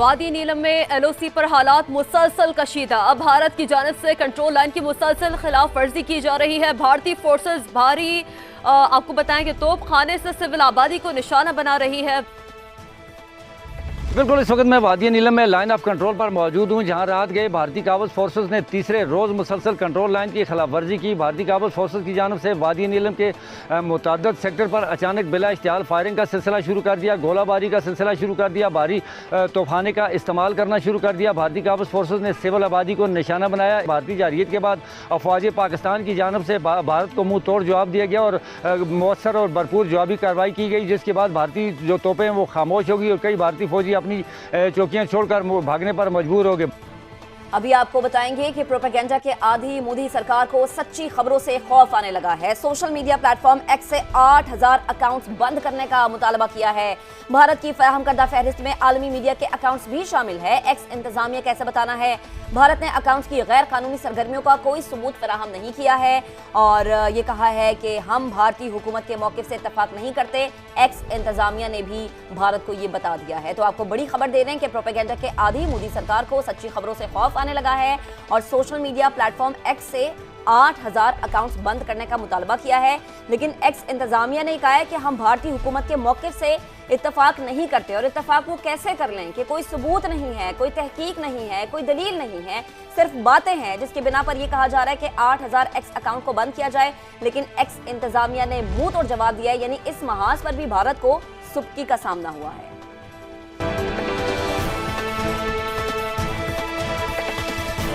وادی نیلم میں LOC پر حالات مسلسل کشیدہ۔ اب بھارت کی جانب سے کنٹرول لائن کی مسلسل خلاف ورزی کی جا رہی ہے۔ بھارتی فورسز بھاری آپ کو بتائیں کہ توپ خانے سے سول آبادی کو نشانہ بنا رہی ہے۔ بالکل، اس وقت میں وادی نیلم میں لائن آف کنٹرول پر موجود ہوں، جہاں رات گئے بھارتی قابض فورسز نے تیسرے روز مسلسل کنٹرول لائن کی خلاف ورزی کی۔ بھارتی قابض فورسز کی جانب سے وادی نیلم کے متعدد سیکٹر پر اچانک بلا اشتعال فائرنگ کا سلسلہ شروع کر دیا، گولہ باری کا سلسلہ شروع کر دیا، بھاری توپخانے کا استعمال کرنا شروع کر دیا۔ بھارتی قابض فورسز نے سول آبادی کو نشانہ بنایا۔ بھارتی جارحیت کے بعد افواج پاکستان کی جانب سے بھارت کو منہ توڑ جواب دیا گیا اور مؤثر اور بھرپور جوابی کارروائی کی گئی، جس کے بعد بھارتی جو توپیں وہ خاموش ہوگی اور کئی بھارتی فوجی اپنی چوکیاں چھوڑ کر بھاگنے پر مجبور ہو گئے۔ ابھی آپ کو بتائیں گے کہ پروپیگنڈا کے عادی مودی سرکار کو سچی خبروں سے خوف آنے لگا ہے۔ Social media plate form x سے 8000 اکاؤنٹس بند کرنے کا مطالبہ کیا ہے۔ بھارت کی فراہم کردہ فہرست میں عالمی میڈیا کے اکاؤنٹس بھی شامل ہے۔ ایکس انتظامیہ کیسے بتانا ہے؟ بھارت نے اکاؤنٹس کی غیر قانونی سرگرمیوں کا کوئی ثبوت فراہم نہیں کیا ہے اور یہ کہا ہے کہ ہم بھارتی حکومت کے موقف سے اتفاق نہیں کرتے۔ ایکس انتظامیہ نے بھی بھارت کو یہ بتا دیا ہے۔ تو آپ کو بڑی خبر دے رہے ہیں کہ پروپیگنڈا کے عادی مودی سرکار کو سچی خبروں سے خوف آنے لگا ہے اور social media plate form x سے 8000 اکاؤنٹس بند کرنے کا مطالبہ کیا ہے، لیکن ایکس انتظامیہ نے کہا ہے کہ ہم بھارتی حکومت کے موقف سے اتفاق نہیں کرتے۔ اور اتفاق وہ کیسے کر لیں کہ کوئی ثبوت نہیں ہے، کوئی تحقیق نہیں ہے، کوئی دلیل نہیں ہے، صرف باتیں ہیں جس کی بنا پر یہ کہا جا رہا ہے کہ 8000 ایکس اکاؤنٹ کو بند کیا جائے، لیکن ایکس انتظامیہ نے منہ توڑ جواب دیا ہے۔ یعنی اس محاذ پر بھی بھارت کو سبکی کا سامنا ہوا ہے۔